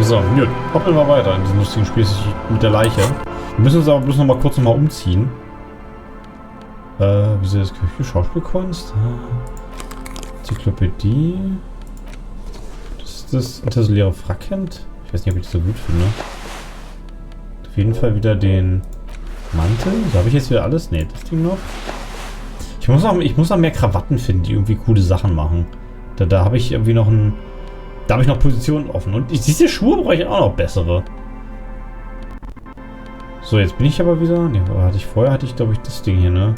So, gut. Hoppeln wir weiter in diesem lustigen Spiel mit der Leiche. Wir müssen uns aber bloß noch mal kurz umziehen. Wieso ist das Schauspielkunst? Enzyklopädie. Das ist das intersolare Frackhemd. Ich weiß nicht, ob ich das so gut finde. Auf jeden Fall wieder den Mantel. So, habe ich jetzt wieder alles? Ne, das Ding noch. Ich muss noch mehr Krawatten finden, die irgendwie coole Sachen machen. Da habe ich irgendwie noch ein... Da habe ich noch Positionen offen. Und diese Schuhe brauche ich auch noch bessere. So, jetzt bin ich aber wieder... Ne, vorher hatte ich, glaube ich, das Ding hier, ne?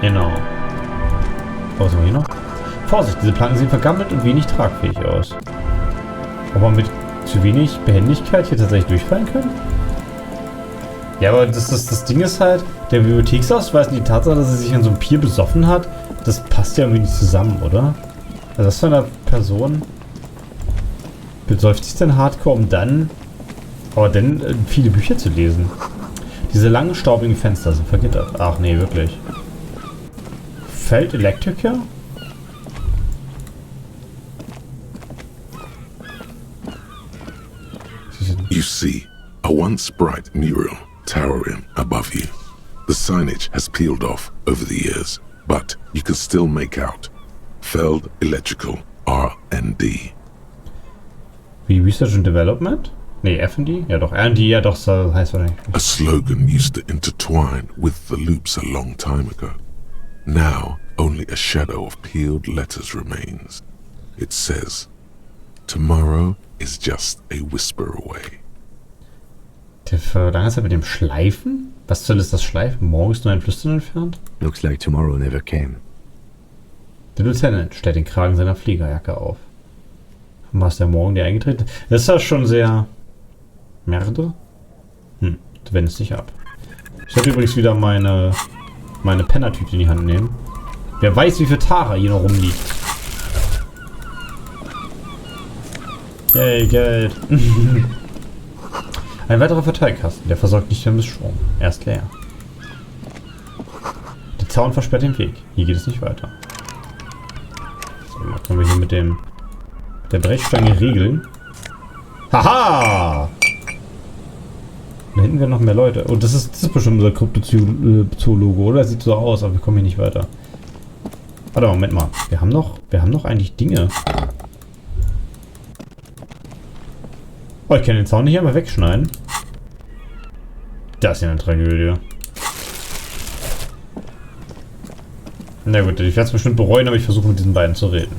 Genau. Was haben wir hier noch? Vorsicht, diese Planken sehen vergammelt und wenig tragfähig aus. Ob man mit zu wenig Behendigkeit hier tatsächlich durchfallen kann? Ja, aber das Ding ist halt, der Bibliotheksausweis und die Tatsache, dass er sich an so einem Pier besoffen hat, das passt ja irgendwie nicht zusammen, oder? Also das von einer Person besäuft sich dann hardcore, um dann viele Bücher zu lesen. Diese langen, staubigen Fenster sind vergittert. Ach nee, wirklich. Feld Electric? You see a once bright mural towering above you. The signage has peeled off over the years, but you can still make out Feld Electrical R&D. Wie Research and Development? Nee, F&D? Ja doch, R&D, ja doch, so heißt wahrscheinlich. A slogan used to intertwine with the loops a long time ago. Now, only a shadow of peeled letters remains. It says, "Tomorrow is just a whisper away." Der Vergangenheit mit dem Schleifen? Was soll ist das Schleifen? Morgen ist nur ein Flüstern entfernt? Looks like tomorrow never came. Der Lieutenant stellt den Kragen seiner Fliegerjacke auf. Was der Morgen dir eingetreten? Das ist ja schon sehr... Merde? Du wendest dich ab. Ich sollte übrigens wieder meine Pennertüte in die Hand nehmen. Wer weiß, wie viel Tara hier noch rumliegt. Yay, Geld. Ein weiterer Verteilkasten, der versorgt nicht mehr mit Strom. Er ist leer. Der Zaun versperrt den Weg. Hier geht es nicht weiter. So, dann können wir hier mit der Brechstange regeln. Haha! Da hinten werden noch mehr Leute. Oh, das ist bestimmt unser Kryptozoologe, oder? Das sieht so aus, aber wir kommen hier nicht weiter. Warte, Moment mal. Wir haben noch eigentlich Dinge. Oh, ich kann den Zaun nicht einmal wegschneiden. Das ist ja eine Tragödie. Na gut, ich werde es bestimmt bereuen, aber ich versuche mit diesen beiden zu reden.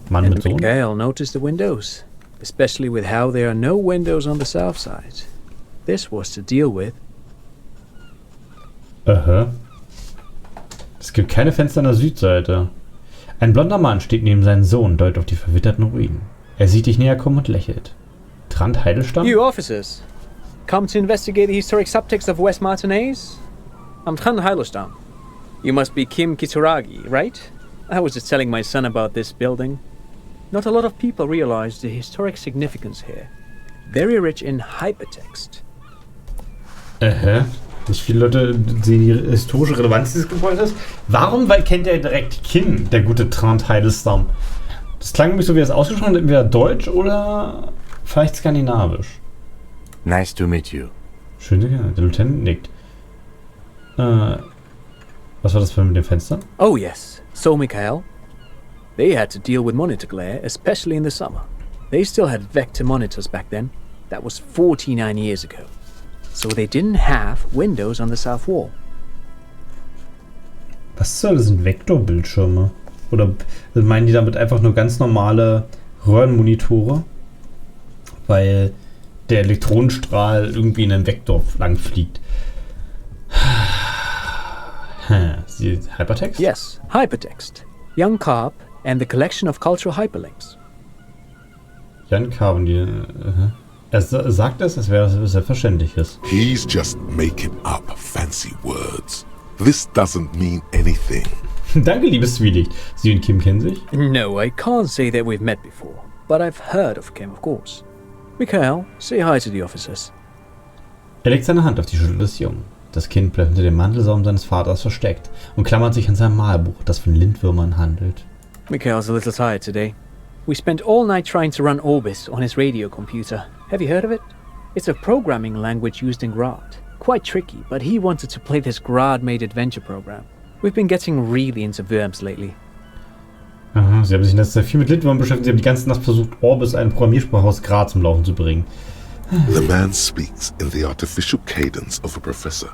Mann mit Sohn. Miguel noticed the windows, especially with how there are no windows on the south side. This was to deal with. Aha. Es gibt keine Fenster an der Südseite. Ein blonder Mann steht neben seinem Sohn und deutet auf die verwitterten Ruinen. Er sieht dich näher kommen und lächelt. Trant Heidelstam? You officers, come to investigate the historic subtext of West Martinez? I'm Trant Heidelstam. You must be Kim Kitsuragi, right? I was just telling my son about this building. Not a lot of people realize the historic significance here. Very rich in hypertext. Nicht viele Leute sehen die historische Relevanz dieses Gebäudes. Warum kennt er direkt Kim, der gute Trant Heidelstam? Das klang nämlich so, wie er es ausgesprochen hat, entweder Deutsch oder vielleicht Skandinavisch. Nice to meet you. Schön, der Lieutenant nickt. Was war das mit dem Fenster? Oh yes, so Mikhail. They had to deal with monitor glare, especially in the summer. They still had vector monitors back then. That was 49 years ago. So they didn't have windows on the south wall. Was soll das? Sind Vektorbildschirme? Oder meinen die damit einfach nur ganz normale Röhrenmonitore? Weil der Elektronenstrahl irgendwie in einen Vektor lang fliegt. Hypertext? Yes, hypertext. Young Carp and the collection of cultural hyperlinks. Jan Carp und die... Er sagt es, als wäre es Selbstverständliches. He's just making up fancy words. This doesn't mean anything. Danke, liebes Zwielicht. Sie und Kim kennen sich? No, I can't say that we've met before, but I've heard of Kim, of course. Mikhail, say hi to the officers. Er legt seine Hand auf die Schulter des Jungen. Das Kind bleibt unter dem Mantelsaum seines Vaters versteckt und klammert sich an sein Malbuch, das von Lindwürmern handelt. Mikhail's a little tired today. We spent all night trying to run Orbis on his radio computer. Have you heard of it? It's a programming language used in Grad. Quite tricky, but he wanted to play this Grad-made adventure program. We've been getting really into Worms lately. Aha, sie haben sich in letzter Zeit viel mit Litwurm beschäftigt. Sie haben die ganze Nacht versucht, Orbis, eine Programmiersprache aus Grad, zum Laufen zu bringen. The man speaks in the artificial cadence of a professor,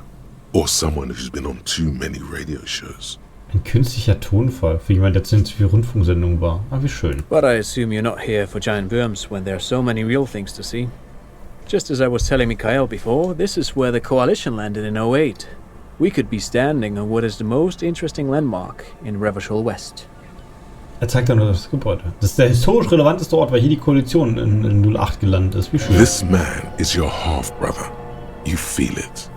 or someone who's been on too many radio shows. Ein künstlicher Tonfall für jemanden, der zu viel Rundfunksendungen war. Ah, wie schön. But I assume you're not here for giant worms when there are so many real things to see. Just as I was telling Mikhail before, this is where the coalition landed in 08. We could be standing on what is the most interesting landmark in Revachol West. Er zeigt dann nur das Gebäude. Das ist der historisch relevanteste Ort, weil hier die Koalition in 08 gelandet ist. Wie schön. This man is your half-brother. You feel it.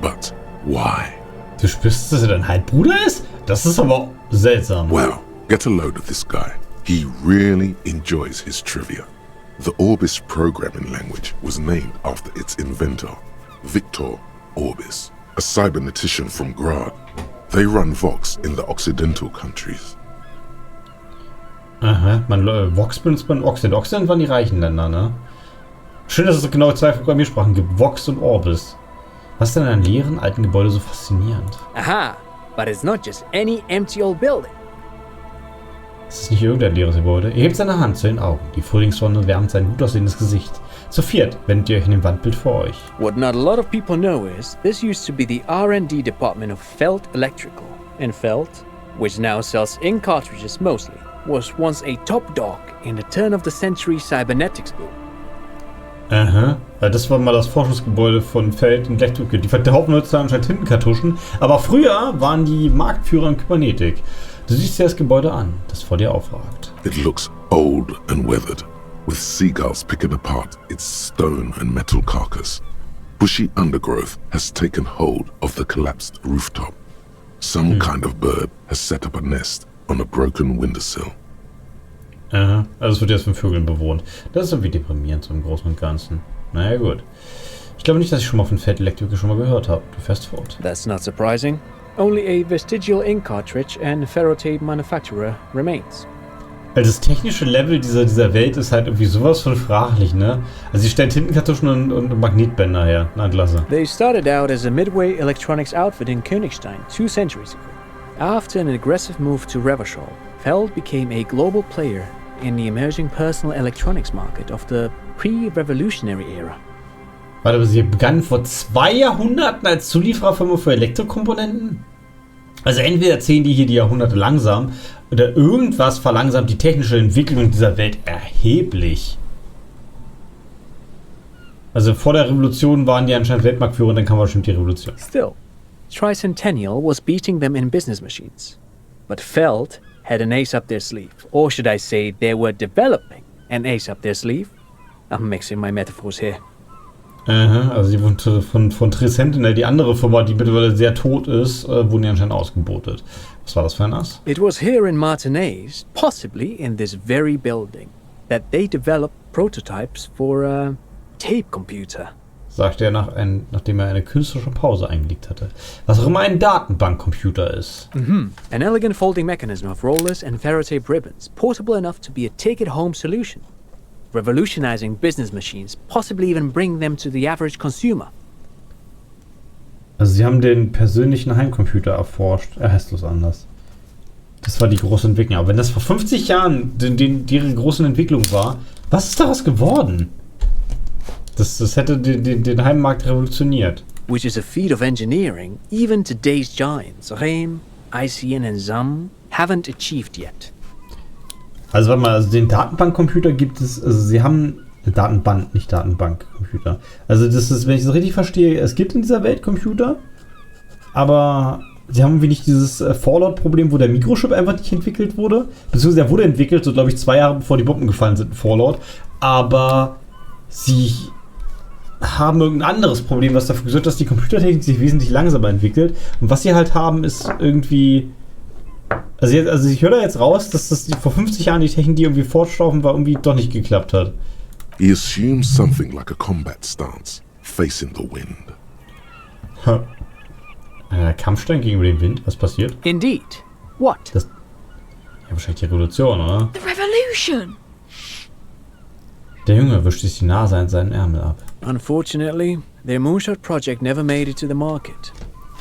But why? Du spürst, dass er dein Halbbruder ist? Das ist aber seltsam. Well, get a load of this guy. He really enjoys his trivia. The Orbis programming language was named after its inventor, Victor Orbis, a cybernetician from Grad. They run Vox in the Occidental countries. Aha, Vox benutzt man Occident. Occident waren die reichen Länder, ne? Schön, dass es genau zwei Programmiersprachen gibt, Vox und Orbis. Was ist denn an leeren, alten Gebäude so faszinierend? Aha, but it's not just any empty old building. Es ist nicht irgendein leeres Gebäude. Er hebt seine Hand zu den Augen. Die Frühlingssonne wärmt sein gut aussehendes Gesicht. Zu viert wendet ihr euch in dem Wandbild vor euch. What not a lot of people know is this used to be the R&D department of Feld Electrical. And Feld, which now sells ink cartridges mostly, was once a top dog in the turn-of-the-century cybernetics boom. Aha, weil das war mal das Forschungsgebäude von Feld Electric. Die verkaufen heutzutage anscheinend Tintenkartuschen, aber früher waren die Marktführer in Kybernetik. Du siehst dir das Gebäude an, das vor dir aufragt. It looks old and weathered, with seagulls picking apart its stone and metal carcass. Bushy undergrowth has taken hold of the collapsed rooftop. Some kind of bird has set up a nest on a broken windowsill. Aha, also es wird jetzt von Vögeln bewohnt. Das ist irgendwie deprimierend so im Großen und Ganzen. Naja, gut. Ich glaube nicht, dass ich schon mal von Feld Electric schon mal gehört habe. Du fährst fort. That's not surprising. Only a vestigial ink cartridge and ferrotape manufacturer remains. Also das technische Level dieser Welt ist halt irgendwie sowas von fraglich, ne? Also sie stellen Tintenkartuschen und Magnetbänder her. Na, klasse. They started out as a midway electronics outfit in Königstein 2 centuries ago. After an aggressive move to Revachol, Feld became a global player in the emerging personal electronics market of the pre-revolutionary era. Warte, aber sie begannen vor 2 Jahrhunderten als Zuliefererfirma für Elektrokomponenten? Also entweder zählen die hier die Jahrhunderte langsam oder irgendwas verlangsamt die technische Entwicklung in dieser Welt erheblich. Also vor der Revolution waren die anscheinend Weltmarktführer und dann kam bestimmt die Revolution. Still, Tricentennial was beating them in business machines. But Feld had an ace up their sleeve. Or should I say they were developing an ace up their sleeve? I'm mixing my metaphors here. Aha, also die wurden von Tricentennial, die andere Firma, die mittlerweile sehr tot ist, wurden die anscheinend ausgebotet. Was war das für ein Ass? It was here in Martinez, possibly in this very building, that they developed prototypes for a tape computer. Sagte er, nachdem er eine künstlerische Pause eingelegt hatte. Was auch immer ein Datenbankcomputer ist. An elegant folding mechanism of rollers and ferrotape ribbons, portable enough to be a take-it-home solution. Revolutionizing business machines, possibly even bring them to the average consumer. Also sie haben den persönlichen Heimcomputer erforscht. Er heißt bloß anders. Das war die große Entwicklung. Aber wenn das vor 50 Jahren ihre große Entwicklung war, was ist daraus geworden? Das hätte den Heimmarkt revolutioniert. Which is a feat of engineering even today's giants, Rehm, ICN and ZAM, haven't achieved yet. Also warte mal, also den Datenbankcomputer gibt es, also sie haben Datenband, nicht Datenbankcomputer. Also das ist, wenn ich das richtig verstehe, es gibt in dieser Welt Computer, aber sie haben irgendwie nicht dieses Fallout-Problem, wo der Mikrochip einfach nicht entwickelt wurde. Beziehungsweise der wurde entwickelt, so glaube ich 2 Jahre bevor die Bomben gefallen sind in Fallout. Aber sie haben irgendein anderes Problem, was dafür gesorgt hat, dass die Computertechnik sich wesentlich langsamer entwickelt. Und was sie halt haben, ist irgendwie... Also ich höre da jetzt raus, dass das vor 50 Jahren die Technik, die irgendwie fortstaufen war, irgendwie doch nicht geklappt hat. He assumes something like a combat stance, facing the wind. Kampfstein gegenüber dem Wind? Was passiert? Indeed. What? Ja, wahrscheinlich die Revolution, oder? The revolution! Der Junge wischt sich die Nase an seinen Ärmel ab. Unfortunately, their moonshot project never made it to the market.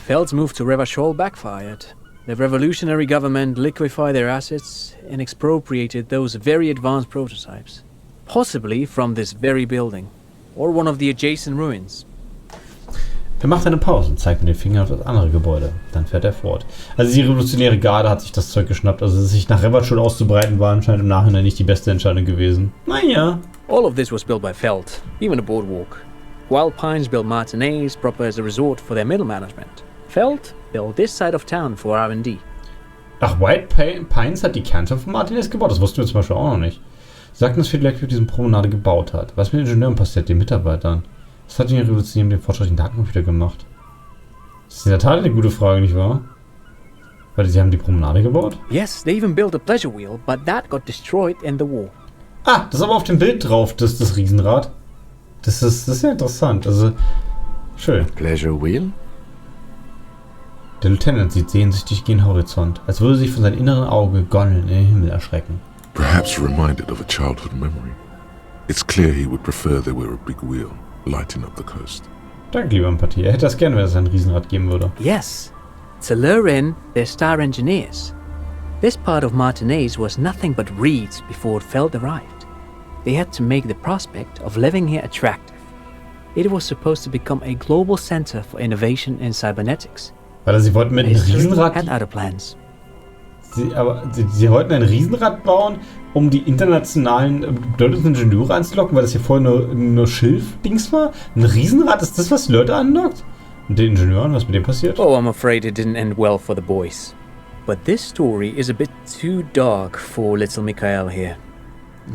Feld's move to Revachol backfired. The revolutionary government liquefied their assets and expropriated those very advanced prototypes. Possibly from this very building, or one of the adjacent ruins. Er macht eine Pause und zeigt mit dem Finger auf das andere Gebäude. Dann fährt er fort. Also die revolutionäre Garde hat sich das Zeug geschnappt. Also sich nach Revachol auszubreiten war anscheinend im Nachhinein nicht die beste Entscheidung gewesen. Naja. All of this was built by Feld, even the boardwalk. Wild Pines built Martinez proper as a resort for their middle management. Feld built this side of town for R&D. Ach, Wild Pines hat die Kernstadt von Martinez gebaut? Das wussten wir zum Beispiel auch noch nicht. Sie sagten, dass Feld Electric diesen Promenade gebaut hat. Was mit den Ingenieuren passiert, den Mitarbeitern? Was hat die Revolution mit dem fortschrittlichen Datencomputer gemacht? Das ist in der Tat eine gute Frage, nicht wahr? Weil sie haben die Promenade gebaut? Yes, they even built a pleasure wheel, but that got destroyed in the war. Ah, das ist aber auf dem Bild drauf, das Riesenrad. Das ist ja interessant. Also, schön. Pleasure wheel? Der Lieutenant sieht sehnsüchtig gen Horizont, als würde sich von seinem inneren Auge Gondeln in den Himmel erschrecken. Perhaps reminded of a childhood memory. It's clear he would prefer there were a big wheel lighting up the coast. Danke, liebe Empathie. Er hätte das gerne, wenn es ein Riesenrad geben würde. Yes, to lure in their star engineers. This part of Martinez was nothing but reeds before Feld arrived. They had to make the prospect of living here attractive. It was supposed to become a global center for innovation in cybernetics. Weil sie wollten mit einem Riesenrad... Had other plans. Sie wollten ein Riesenrad bauen, um die internationalen bedeutenden Ingenieure anzulocken, weil das hier vorher nur Schilf-Dings war? Ein Riesenrad, ist das, was die Leute anlockt? Und den Ingenieuren, was mit dem passiert? Oh, I'm afraid it didn't end well for the boys. But this story is a bit too dark for little Mikhail here.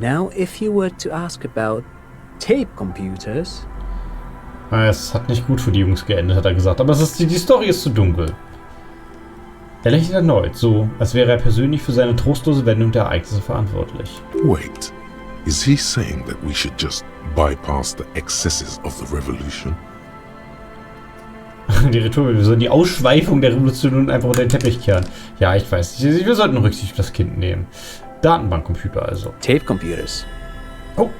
Now, if you were to ask about tape computers... Es hat nicht gut für die Jungs geendet, hat er gesagt. Aber die Story ist zu dunkel. Er lächelt erneut, so als wäre er persönlich für seine trostlose Wendung der Ereignisse verantwortlich. Wait, is he saying that we should just bypass the excesses of the revolution? Die Rhetorik, wir sollen die Ausschweifung der Revolution nun einfach unter den Teppich kehren. Ja, ich weiß nicht. Wir sollten Rücksicht auf das Kind nehmen. Datenbankcomputer also. Tape computers. Oh.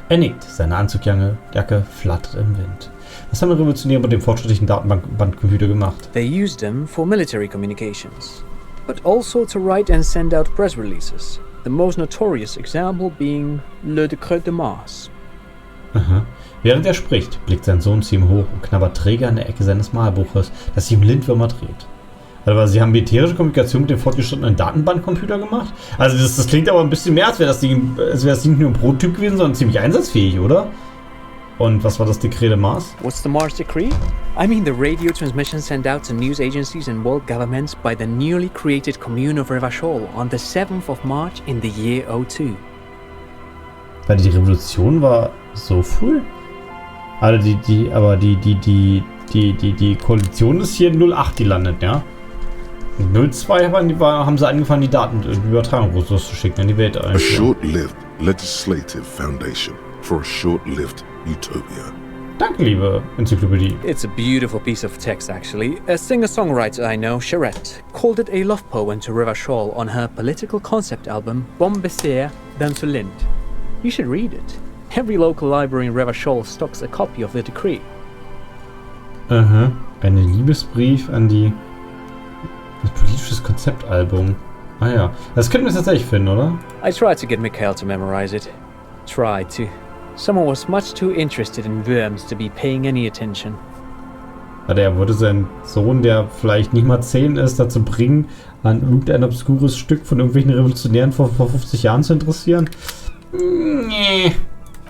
Er nickt. Seine Anzugjacke flattert im Wind. Was haben die Revolutionäre mit dem fortschrittlichen Datenbankcomputer gemacht? They used them for military communications, but also to write and send out press releases. The most notorious example being Le Décret de Mars. Aha. Während er spricht, blickt sein Sohn zu ihm hoch und knabbert träge an der Ecke seines Malbuches, das ihm Lindwürmer dreht. Also, sie haben militärische Kommunikation mit dem fortgeschrittenen Datenbandcomputer gemacht? Also das klingt aber ein bisschen mehr, als wäre das Ding nicht nur ein Prototyp gewesen, sondern ziemlich einsatzfähig, oder? Und was war das Dekret de Mars? What's the Mars Decree? I mean the radio transmission sent out to news agencies and world governments by the newly created commune of Revachol on the 7th of March in the year 02. Weil die Revolution war so früh? Also die Koalition ist hier in 08 gelandet, ja? In 02 haben sie angefangen, die Daten, die Übertragung loszuschicken in die Welt. A short-lived legislative foundation for a short-lived utopia. Danke, liebe Enzyklopädie. It's a beautiful piece of text, actually. A singer-songwriter I know, Charette, called it a love poem to Revachol on her political concept album Bombessier dans le Lind. You should read it. Every local library in Revachol stocks a copy of the decree. Aha. Ein Liebesbrief an das politisches Konzeptalbum. Ah ja. Das könnten wir tatsächlich finden, oder? I tried to get Mikhail to memorize it. Tried to. Someone was much too interested in worms to be paying any attention. Er wollte seinen Sohn, der vielleicht nicht mal 10 ist, dazu bringen, an irgendein obskures Stück von irgendwelchen Revolutionären vor 50 Jahren zu interessieren. Nee.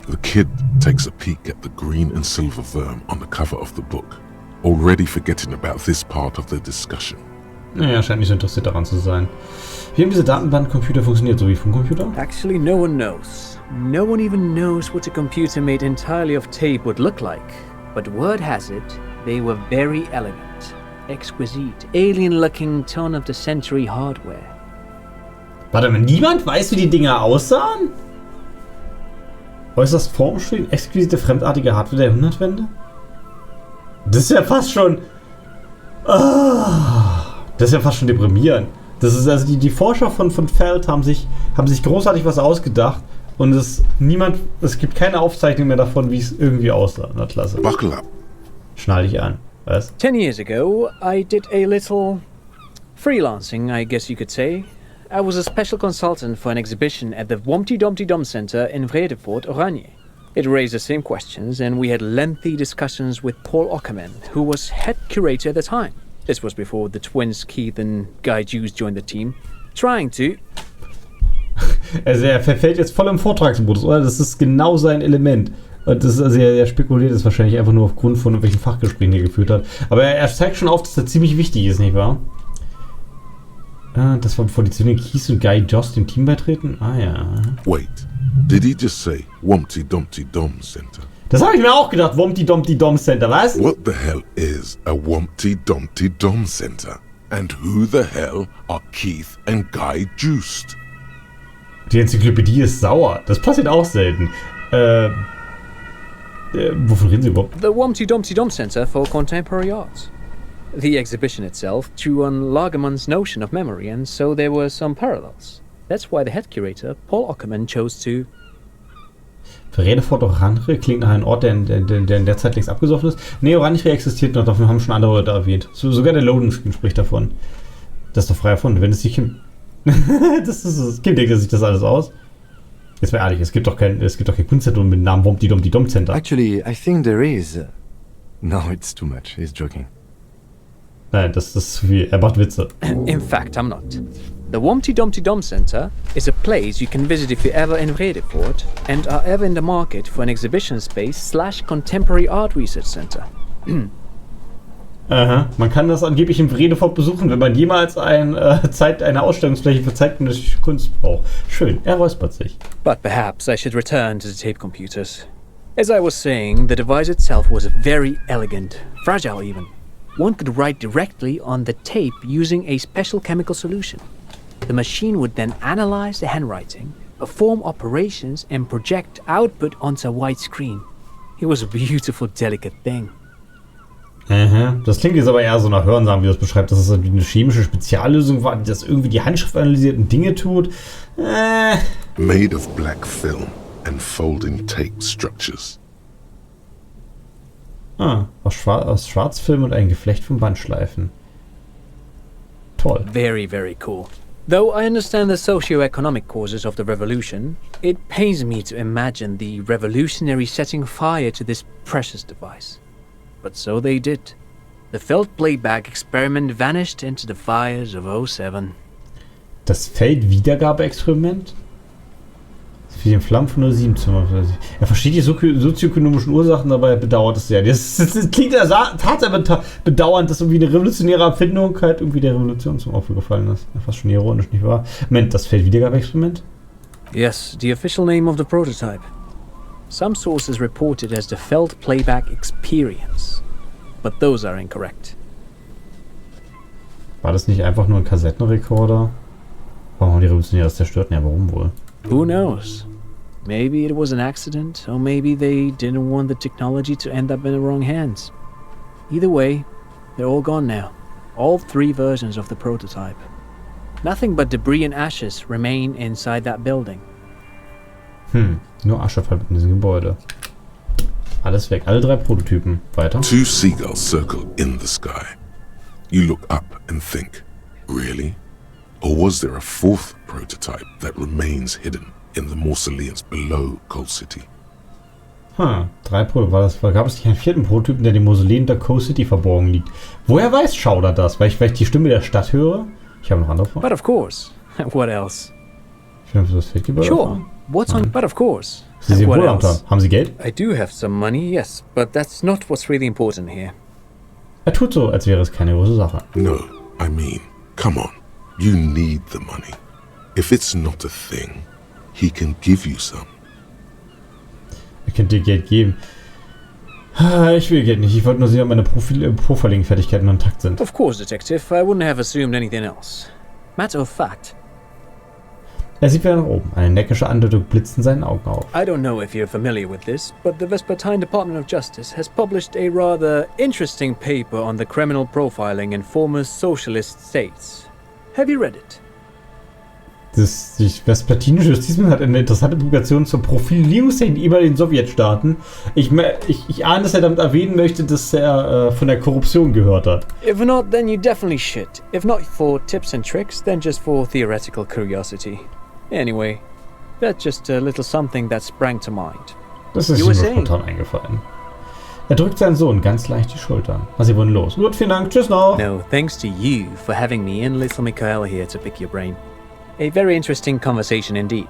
The kid takes a peek at the green and silver worm on the cover of the book, already forgetting about this part of the discussion. Naja, scheint nicht so interessiert daran zu sein. Wie haben diese Datenbandcomputer funktioniert, so wie Funkcomputer? Actually, no one knows. No one even knows what a computer made entirely of tape would look like. But word has it, they were very elegant, exquisite, alien-looking turn-of-the-century hardware. Warte mal, niemand weiß, wie die Dinger aussahen? Äußerst formschön, exquisite, fremdartige Hardware der Jahrhundertwende? Das ist ja fast schon... das ist ja fast schon deprimierend. Das ist also die Forscher von Feld haben sich großartig was ausgedacht und es gibt keine Aufzeichnung mehr davon, wie es irgendwie aussah in der Klasse. Buckle up. Schnall dich an. Was? 10 years ago, I did a little freelancing, I guess you could say. I was a special consultant for an exhibition at the Humpty Dumpty Dum Center in Vredefort, Oranje. It raised the same questions, and we had lengthy discussions with Paul Ockerman, who was head curator at the time. This was before the twins Keith and Guy Hughes joined the team, trying to... Also er verfällt jetzt voll im Vortragsmodus, oder? Das ist genau sein Element. Und das ist also er spekuliert es wahrscheinlich einfach nur aufgrund von irgendwelchen Fachgesprächen, die er geführt hat. Aber er zeigt schon auf, dass er ziemlich wichtig ist, nicht wahr? Das war bevor die Zwillinge Keith und Guy Joss dem Team beitreten? Ah ja. Wait, did he just say Wumpty Dumpty Dum Center? Das habe ich mir auch gedacht, Wumpty Dumpty Dum Center, was? What the hell is a Wumpty Dumpty Dum Center? And who the hell are Keith and Guy Juiced? Die Enzyklopädie ist sauer. Das passiert auch selten. Wovon reden Sie überhaupt? The Humpty Dumpty Dum Center for Contemporary Art. The exhibition itself drew on Lagerman's notion of memory, and so there were some parallels. That's why the head curator, Paul Ockerman, chose to... Vredefort Oranje klingt nach einem Ort, der in der Zeit längst abgesoffen ist. Nee, Oranje existiert noch, davon haben schon andere Leute erwähnt. Sogar der Loading-Screen spricht davon. Das ist doch frei erfunden. Wenn es sich Kim... das Kind denkt sich das alles aus. Jetzt mal ehrlich, es gibt doch kein Kunstzentrum mit dem Namen Wumpty Dumpty Dum Center. Actually, I think there is. No, it's too much. He's joking. Nein, das ist zu viel. Er macht Witze. In fact, I'm not. The Humpty Dumpty Dum Center is a place you can visit if you're ever in Vredefort and are ever in the market for an exhibition space / contemporary art research center. Aha. Man kann das angeblich im Vredefort besuchen, wenn man jemals eine Ausstellungsfläche für zeitgenössische Kunst braucht. Schön, er räuspert sich. But perhaps I should return to the tape computers. As I was saying, the device itself was very elegant, fragile even. One could write directly on the tape using a special chemical solution. The machine would then analyze the handwriting, perform operations, and project output onto a white screen. It was a beautiful, delicate thing. Aha. Das klingt jetzt aber eher so nach Hörensagen, wie du es beschreibst, dass es eine chemische Speziallösung war, die das irgendwie die Handschrift analysierten Dinge tut. Made of black film and folding tape structures. Aus Schwarzfilm und ein Geflecht von Bandschleifen. Toll. Very, very cool. Though I understand the socio-economic causes of the revolution, it pains me to imagine the revolutionary setting fire to this precious device. But so they did. The Feld playback experiment vanished into the fires of 07. Das Feldwiedergabeexperiment? Für den Flammen von 07 Er versteht die sozioökonomischen Ursachen, dabei bedauert es sehr. Das klingt ja tatsächlich bedauernd, dass irgendwie eine revolutionäre Erfindung halt irgendwie der Revolution zum Opfer gefallen ist. Ja, fast schon ironisch, nicht wahr? Moment, das Feldwiedergabeexperiment? Yes, the official name of the prototype. Some sources report it as the Feld Playback Experience, but those are incorrect. War das nicht einfach nur ein Kassettenrekorder? Warum haben die Revolutionäre das zerstört? Ja, warum wohl? Who knows? Maybe it was an accident, or maybe they didn't want the technology to end up in the wrong hands. Either way, they're all gone now. All 3 versions of the prototype. Nothing but debris and ashes remain inside that building. Nur Asche in diesem Gebäude. Alles weg. Alle 3 Prototypen. Weiter. 2 seagulls circle in the sky. You look up and think, really? Or was there a 4th prototype that remains hidden in the mausoleums below Coal City? 3 Prototypen. Gab es nicht einen 4. Prototypen, der in den Mausoleen der Coal City verborgen liegt? Woher weiß Schauder das? Weil ich die Stimme der Stadt höre? Ich habe noch andere Fragen. But of course. What else? Ich will das Feldgebäude Sure. What's on? But of course. Sie sehen wohl aus. Haben Sie Geld? I do have some money, yes, but that's not what's really important here. Er tut so, als wäre es keine große Sache. No, I mean, come on. You need the money. If it's not a thing, he can give you some. Er könnte dir Geld geben. Ich will Geld nicht. Ich wollte nur sehen, ob meine Profiling-Fertigkeiten intakt sind. Of course, Detective. I wouldn't have assumed anything else. Matter of fact. Er sieht wieder nach oben. Eine neckische Andeutung blitzt in seinen Augen auf. I don't know if you're familiar with this, but the Vespertine Department of Justice has published a rather interesting paper on the criminal profiling in former socialist states. Have you read it? Das westplatinische Justizministerium hat eine interessante Publikation zur Profilierungstechnik über den Sowjetstaaten. Ich ahne, dass er damit erwähnen möchte, dass er von der Korruption gehört hat. If not, then you definitely should. If not for tips and tricks, then just for theoretical curiosity. Anyway, that's just a little something that sprang to mind. Das ist ihm spontan eingefallen. Er drückt seinen Sohn ganz leicht die Schultern. Was sie wollen los? Gut, vielen Dank. Tschüss noch. No, thanks to you for having me and little Mikhail here to pick your brain. A very interesting conversation indeed.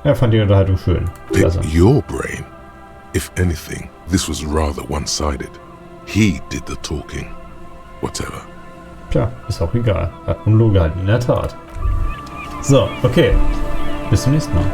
Er fand die Unterhaltung schön. Klasse. Pick your brain. If anything, this was rather one-sided. He did the talking. Whatever. Tja, ist auch egal. Hat Monologe gehalten, in der Tat. So, okay. Bis zum nächsten Mal.